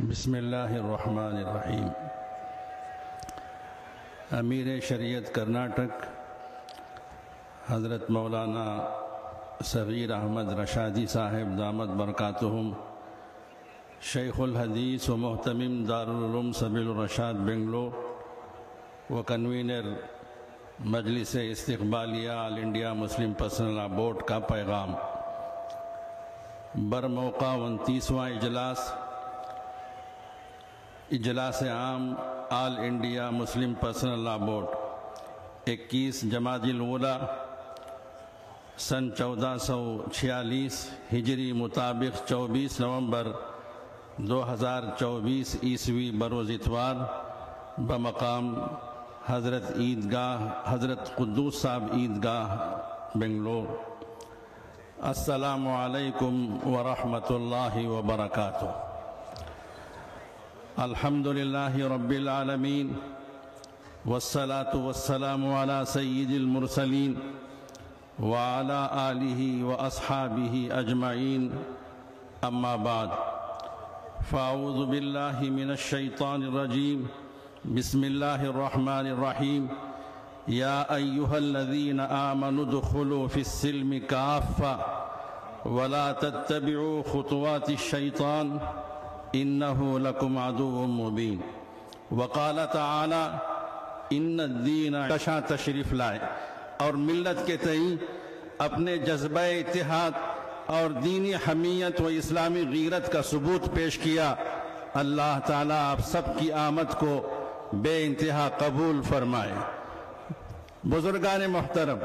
بسم اللہ الرحمن الرحیم۔ امیر شریعت کرناٹک حضرت مولانا صغیر احمد رشادی صاحب دامت برکاتہم، شیخ الحدیث و محتمم دارالعلوم سبیل الرشاد بنگلور و کنوینر مجلس استقبالیہ آل انڈیا مسلم پرسنل لا بورڈ کا پیغام۔ برموقع 29واں اجلاس عام آل انڈیا مسلم پرسنل لا بورڈ 21 جمادی الاولیٰ سن 1446 ہجری مطابق 24 نومبر 2024 عیسوی بروز اتوار بمقام حضرت عیدگاہ حضرت قدوس صاحب عیدگاہ بنگلور۔ السلام علیکم ورحمۃ اللہ وبرکاتہ۔ الحمد للہ رب العالمین والصلاة والسلام علی سید المرسلین وعلی آلہ واصحابہ اجمعین، اما بعد فاعوذ باللہ من الشیطان الرجیم، بسم اللہ الرحمن الرحیم۔ یا ایہا الذین آمنوا ادخلوا فی السلم کافہ ولا تتبعوا خطوات الشیطان انہو لکم عدو مبین۔ وقال تعالی ان الدین کشا تشریف لائے اور ملت کے تئیں اپنے جذبہ اتحاد اور دینی حمیت و اسلامی غیرت کا ثبوت پیش کیا۔ اللہ تعالیٰ آپ سب کی آمد کو بے انتہا قبول فرمائے۔ بزرگان محترم،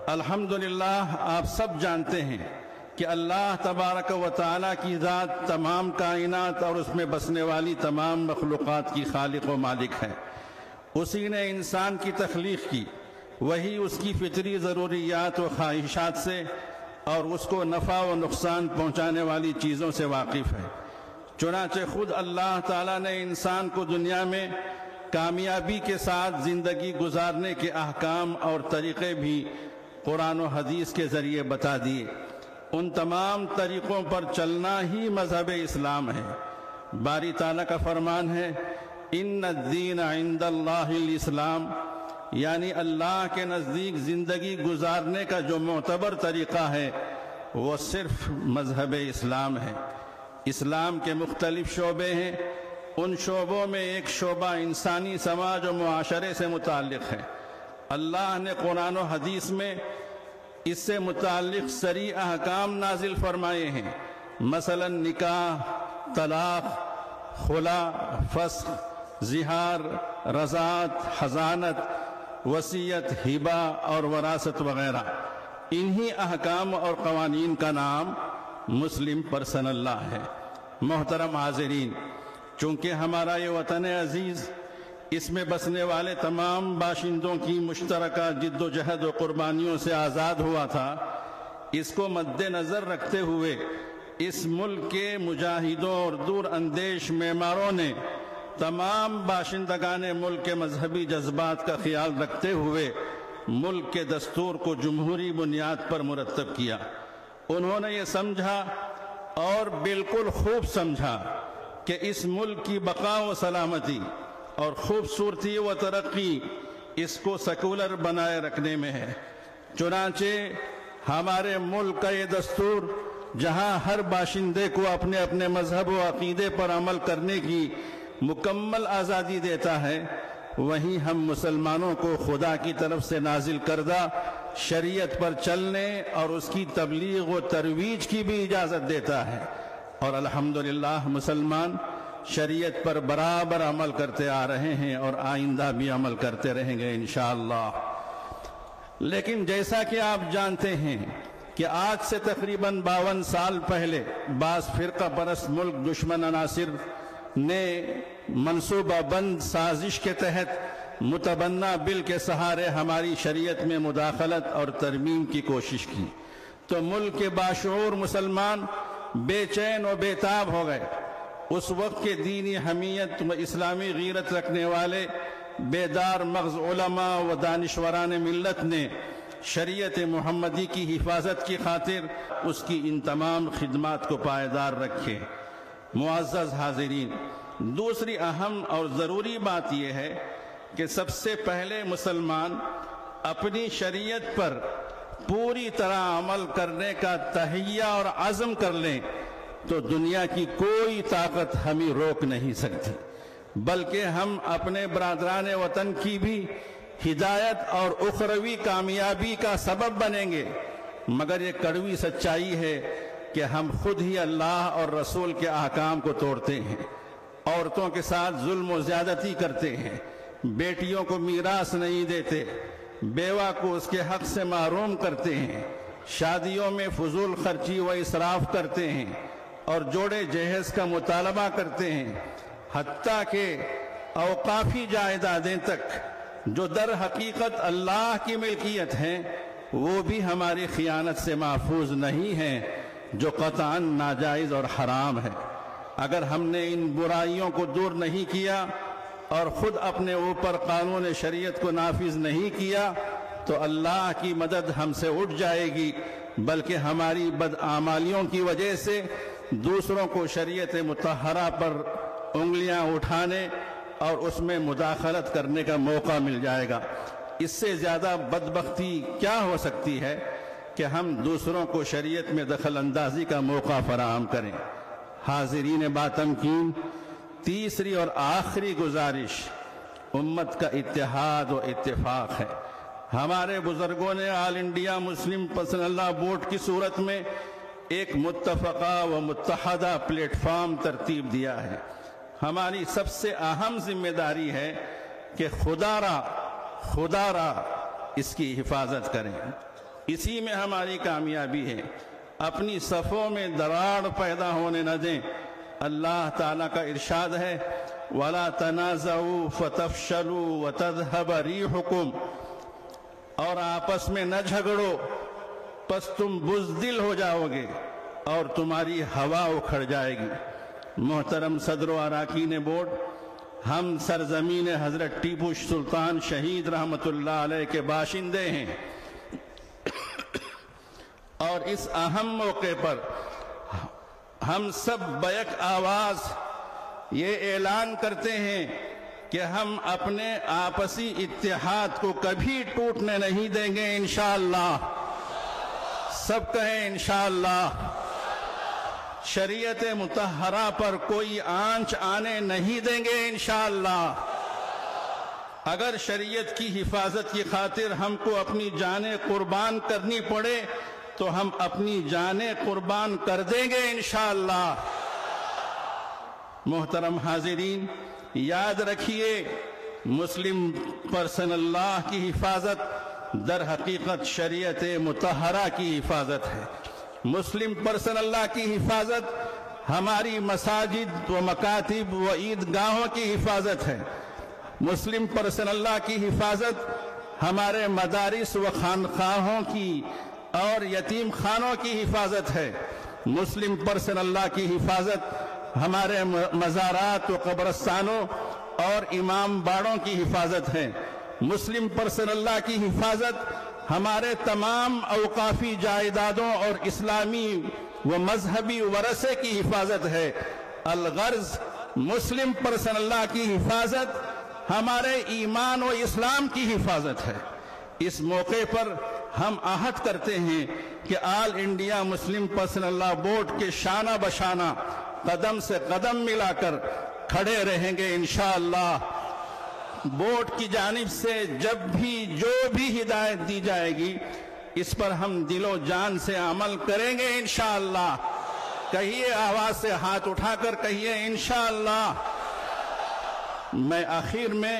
الحمدللہ آپ سب جانتے ہیں کہ اللہ تبارک و تعالیٰ کی ذات تمام کائنات اور اس میں بسنے والی تمام مخلوقات کی خالق و مالک ہے۔ اسی نے انسان کی تخلیق کی، وہی اس کی فطری ضروریات و خواہشات سے اور اس کو نفع و نقصان پہنچانے والی چیزوں سے واقف ہے۔ چنانچہ خود اللہ تعالیٰ نے انسان کو دنیا میں کامیابی کے ساتھ زندگی گزارنے کے احکام اور طریقے بھی قرآن و حدیث کے ذریعے بتا دیے۔ ان تمام طریقوں پر چلنا ہی مذہب اسلام ہے۔ باری تعالیٰ کا فرمان ہے ان الدین عند اللہ الاسلام، یعنی اللہ کے نزدیک زندگی گزارنے کا جو معتبر طریقہ ہے وہ صرف مذہب اسلام ہے۔ اسلام کے مختلف شعبے ہیں، ان شعبوں میں ایک شعبہ انسانی سماج و معاشرے سے متعلق ہے۔ اللہ نے قرآن و حدیث میں اس سے متعلق صریح احکام نازل فرمائے ہیں، مثلا نکاح، طلاق، خلا، فسخ، زہار، رضاعت، حضانت، وصیت، ہبہ اور وراثت وغیرہ۔ انہی احکام اور قوانین کا نام مسلم پرسنل لا ہے۔ محترم حاضرین، چونکہ ہمارا یہ وطن عزیز اس میں بسنے والے تمام باشندوں کی مشترکہ جد و جہد و قربانیوں سے آزاد ہوا تھا، اس کو مد نظر رکھتے ہوئے اس ملک کے مجاہدوں اور دور اندیش معماروں نے تمام باشندگان ملک کے مذہبی جذبات کا خیال رکھتے ہوئے ملک کے دستور کو جمہوری بنیاد پر مرتب کیا۔ انہوں نے یہ سمجھا اور بالکل خوب سمجھا کہ اس ملک کی بقا و سلامتی اور خوبصورتی و ترقی اس کو سیکولر بنائے رکھنے میں ہے۔ چنانچہ ہمارے ملک کا یہ دستور جہاں ہر باشندے کو اپنے اپنے مذہب و عقیدے پر عمل کرنے کی مکمل آزادی دیتا ہے، وہیں ہم مسلمانوں کو خدا کی طرف سے نازل کردہ شریعت پر چلنے اور اس کی تبلیغ و ترویج کی بھی اجازت دیتا ہے۔ اور الحمدللہ مسلمان شریعت پر برابر عمل کرتے آ رہے ہیں اور آئندہ بھی عمل کرتے رہیں گے انشاءاللہ۔ لیکن جیسا کہ آپ جانتے ہیں کہ آج سے تقریباً 52 سال پہلے بعض فرقہ پرست ملک دشمن عناصر نے منصوبہ بند سازش کے تحت متبنہ بل کے سہارے ہماری شریعت میں مداخلت اور ترمیم کی کوشش کی، تو ملک کے باشعور مسلمان بے چین و بے تاب ہو گئے۔ اس وقت کے دینی حمیت و اسلامی غیرت رکھنے والے بیدار مغز علماء و دانشوران ملت نے شریعت محمدی کی حفاظت کی خاطر اس کی ان تمام خدمات کو پائیدار رکھے۔ معزز حاضرین، دوسری اہم اور ضروری بات یہ ہے کہ سب سے پہلے مسلمان اپنی شریعت پر پوری طرح عمل کرنے کا تہیہ اور عزم کر لیں تو دنیا کی کوئی طاقت ہمیں روک نہیں سکتی، بلکہ ہم اپنے برادران وطن کی بھی ہدایت اور اخروی کامیابی کا سبب بنیں گے۔ مگر یہ کڑوی سچائی ہے کہ ہم خود ہی اللہ اور رسول کے احکام کو توڑتے ہیں، عورتوں کے ساتھ ظلم و زیادتی کرتے ہیں، بیٹیوں کو میراث نہیں دیتے، بیوہ کو اس کے حق سے محروم کرتے ہیں، شادیوں میں فضول خرچی و اسراف کرتے ہیں اور جوڑے جہیز کا مطالبہ کرتے ہیں، حتیٰ کہ اوقافی جائیدادیں تک جو در حقیقت اللہ کی ملکیت ہیں وہ بھی ہماری خیانت سے محفوظ نہیں ہیں، جو قطعاً ناجائز اور حرام ہے۔ اگر ہم نے ان برائیوں کو دور نہیں کیا اور خود اپنے اوپر قانون شریعت کو نافذ نہیں کیا تو اللہ کی مدد ہم سے اٹھ جائے گی، بلکہ ہماری بدعمالیوں کی وجہ سے دوسروں کو شریعت مطہرہ پر انگلیاں اٹھانے اور اس میں مداخلت کرنے کا موقع مل جائے گا۔ اس سے زیادہ بدبختی کیا ہو سکتی ہے کہ ہم دوسروں کو شریعت میں دخل اندازی کا موقع فراہم کریں۔ حاضرین باتمکین، تیسری اور آخری گزارش امت کا اتحاد و اتفاق ہے۔ ہمارے بزرگوں نے All India Muslim Personal Law Board کی صورت میں ایک متفقہ و متحدہ پلیٹ فارم ترتیب دیا ہے۔ ہماری سب سے اہم ذمہ داری ہے کہ خدا را اس کی حفاظت کریں، اسی میں ہماری کامیابی ہے۔ اپنی صفوں میں دراڑ پیدا ہونے نہ دیں۔ اللہ تعالیٰ کا ارشاد ہے وَلَا تَنَازَعُوا فَتَفْشَلُوا وَتَذْهَبَ رِيحُكُمْ، اور آپس میں نہ جھگڑو پس تم بزدل ہو جاؤ گے اور تمہاری ہوا اکھڑ جائے گی۔ محترم صدر و اراکین بورڈ، ہم سرزمین حضرت ٹیپو سلطان شہید رحمت اللہ علیہ کے باشندے ہیں، اور اس اہم موقع پر ہم سب بیک آواز یہ اعلان کرتے ہیں کہ ہم اپنے آپسی اتحاد کو کبھی ٹوٹنے نہیں دیں گے انشاءاللہ۔ سب کہیں انشاءاللہ۔ شریعت مطہرہ پر کوئی آنچ آنے نہیں دیں گے انشاءاللہ۔ اگر شریعت کی حفاظت کی خاطر ہم کو اپنی جانیں قربان کرنی پڑے تو ہم اپنی جانیں قربان کر دیں گے انشاءاللہ۔ محترم حاضرین، یاد رکھیے مسلم پرسنل لاء کی حفاظت در حقیقت شریعت مطہرہ کی حفاظت ہے۔ مسلم پرسنل لاء کی حفاظت ہماری مساجد و مکاتب و عیدگاہوں کی حفاظت ہے۔ مسلم پرسنل لاء کی حفاظت ہمارے مدارس و خانقاہوں کی اور یتیم خانوں کی حفاظت ہے۔ مسلم پرسنل لاء کی حفاظت ہمارے مزارات و قبرستانوں اور امام باڑوں کی حفاظت ہے۔ مسلم پرسنل لاء کی حفاظت ہمارے تمام اوقافی جائیدادوں اور اسلامی و مذہبی ورثے کی حفاظت ہے۔ الغرض مسلم پرسنل لاء کی حفاظت ہمارے ایمان و اسلام کی حفاظت ہے۔ اس موقع پر ہم عہد کرتے ہیں کہ All India Muslim Personal Law Board کے شانہ بشانہ قدم سے قدم ملا کر کھڑے رہیں گے انشاءاللہ۔ بورڈ کی جانب سے جب بھی جو بھی ہدایت دی جائے گی اس پر ہم دل و جان سے عمل کریں گے انشاءاللہ۔ کہیے آواز سے، ہاتھ اٹھا کر کہیے انشاءاللہ۔ میں آخر میں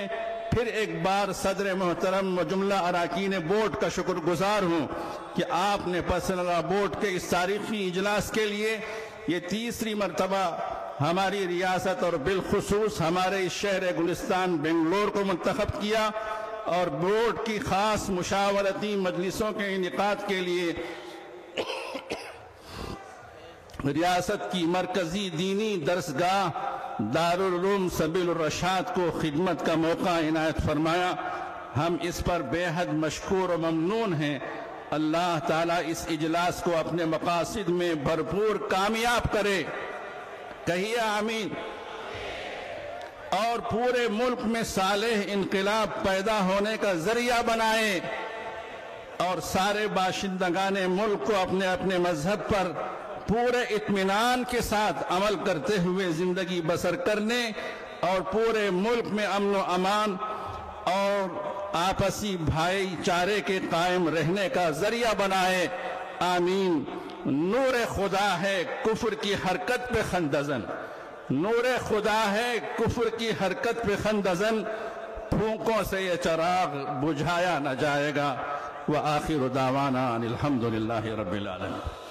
پھر ایک بار صدر محترم و جملہ اراکین بورڈ کا شکر گزار ہوں کہ آپ نے پرسنل لاء بورڈ کے اس تاریخی اجلاس کے لیے یہ تیسری مرتبہ ہماری ریاست اور بالخصوص ہمارے اس شہر گلستان بنگلور کو منتخب کیا، اور بورڈ کی خاص مشاورتی مجلسوں کے انعقاد کے لیے ریاست کی مرکزی دینی درسگاہ دارالعلوم سبیل الرشاد کو خدمت کا موقع عنایت فرمایا۔ ہم اس پر بے حد مشکور و ممنون ہیں۔ اللہ تعالیٰ اس اجلاس کو اپنے مقاصد میں بھرپور کامیاب کرے۔ کہیے آمین۔ اور پورے ملک میں صالح انقلاب پیدا ہونے کا ذریعہ بنائے اور سارے باشندگان ملک کو اپنے اپنے مذہب پر پورے اطمینان کے ساتھ عمل کرتے ہوئے زندگی بسر کرنے اور پورے ملک میں امن و امان اور آپسی بھائی چارے کے قائم رہنے کا ذریعہ بنائے، آمین۔ نور خدا ہے کفر کی حرکت پہ خندزن، نور خدا ہے کفر کی حرکت پہ خندزن، پھونکوں سے یہ چراغ بجھایا نہ جائے گا۔ وآخر دعوانا ان الحمد للہ رب العالمین۔